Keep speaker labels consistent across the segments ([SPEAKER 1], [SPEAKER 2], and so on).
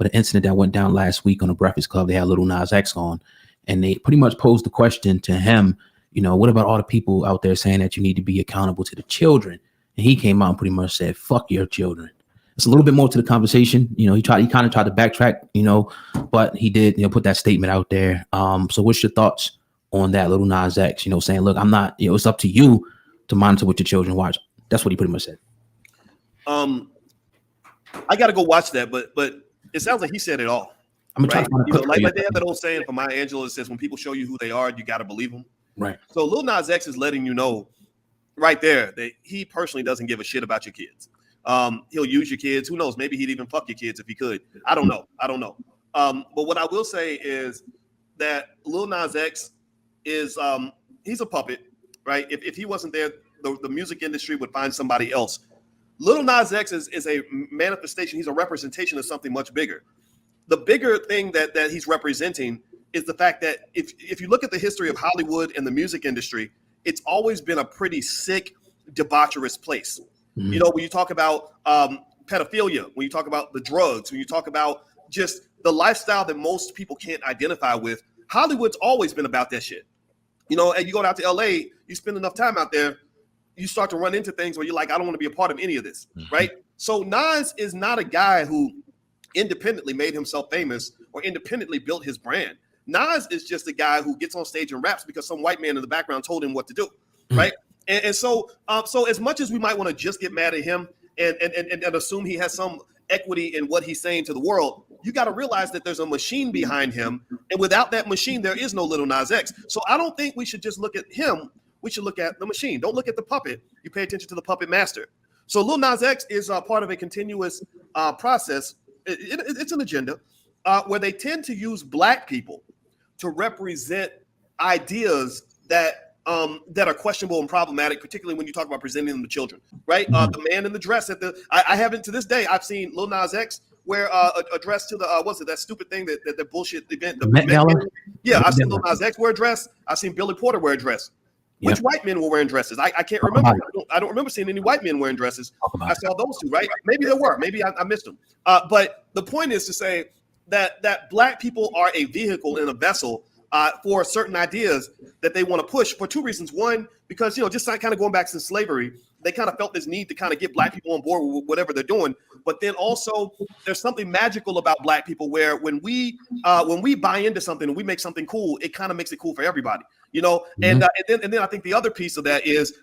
[SPEAKER 1] but an incident that went down last week on the Breakfast Club. They had Lil Nas X on, and they pretty much posed the question to him, what about all the people out there saying that you need to be accountable to the children? And he came out and pretty much said, fuck your children. It's a little bit more to the conversation. He kind of tried to backtrack, but he did, put that statement out there. So what's your thoughts on that, Lil Nas X, saying, look, I'm not, it's up to you to monitor what your children watch. That's what he pretty much said.
[SPEAKER 2] I got to go watch that, but it sounds like he said it all. I'm right? Like they have that old saying from Maya Angelou that says, when people show you who they are, you got to believe them.
[SPEAKER 1] Right.
[SPEAKER 2] So Lil Nas X is letting you know right there that he personally doesn't give a shit about your kids. He'll use your kids. Who knows? Maybe he'd even fuck your kids if he could. I don't know. But what I will say is that Lil Nas X is he's a puppet, right? If he wasn't there, the music industry would find somebody else. Lil Nas X is a manifestation. He's a representation of something much bigger. The bigger thing that he's representing is the fact that if you look at the history of Hollywood and the music industry, it's always been a pretty sick, debaucherous place. Mm-hmm. When you talk about pedophilia, when you talk about the drugs, when you talk about just the lifestyle that most people can't identify with, Hollywood's always been about that shit. And you go out to LA, you spend enough time out there, you start to run into things where you're like, I don't want to be a part of any of this, right? So Nas is not a guy who independently made himself famous or independently built his brand. Nas is just a guy who gets on stage and raps because some white man in the background told him what to do, right? And so as much as we might want to just get mad at him and assume he has some equity in what he's saying to the world, you got to realize that there's a machine behind him. And without that machine, there is no Lil Nas X. So I don't think we should just look at him. We should look at the machine. Don't look at the puppet. You pay attention to the puppet master. So Lil Nas X is part of a continuous process. It's an agenda where they tend to use Black people to represent ideas that are questionable and problematic, particularly when you talk about presenting them to children, right? The man in the dress I haven't to this day. I've seen Lil Nas X wear a dress to the what's it, that stupid thing that bullshit event. The Met Gala? Yeah, I've seen Lil Nas X wear a dress. I've seen Billy Porter wear a dress. Which white men were wearing dresses? I can't remember. I don't remember seeing any white men wearing dresses. I saw those two, right? Maybe there were. Maybe I missed them. But the point is to say that Black people are a vehicle and a vessel for certain ideas that they want to push for two reasons. One, because, just kind of going back to slavery, they kind of felt this need to kind of get Black people on board with whatever they're doing. But then also there's something magical about Black people where when we buy into something and we make something cool, it kind of makes it cool for everybody, and then I think the other piece of that is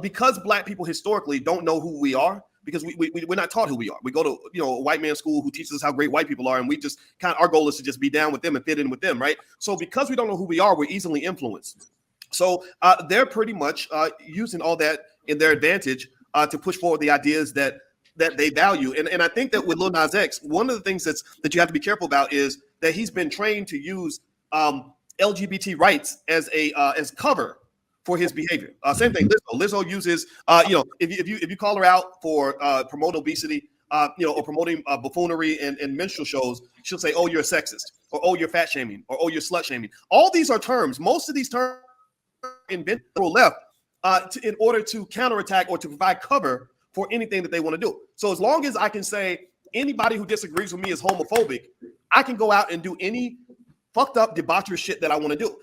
[SPEAKER 2] because Black people historically don't know who we are, because we're not taught who we are. We go to a white man school who teaches us how great white people are, and we just our goal is to just be down with them and fit in with them, right? So because we don't know who we are, we're easily influenced. So they're pretty much using all that in their advantage to push forward the ideas that they value. And I think that with Lil Nas X, one of the things that you have to be careful about is that he's been trained to use LGBT rights as cover for his behavior. Same thing. Lizzo uses, if you call her out for promoting obesity, or promoting buffoonery and minstrel shows, she'll say, "Oh, you're a sexist," or "Oh, you're fat shaming," or "Oh, you're slut shaming." All these are terms. Most of these terms invented left in order to counterattack or to provide cover for anything that they want to do. So as long as I can say anybody who disagrees with me is homophobic, I can go out and do any fucked up debaucherous shit that I want to do.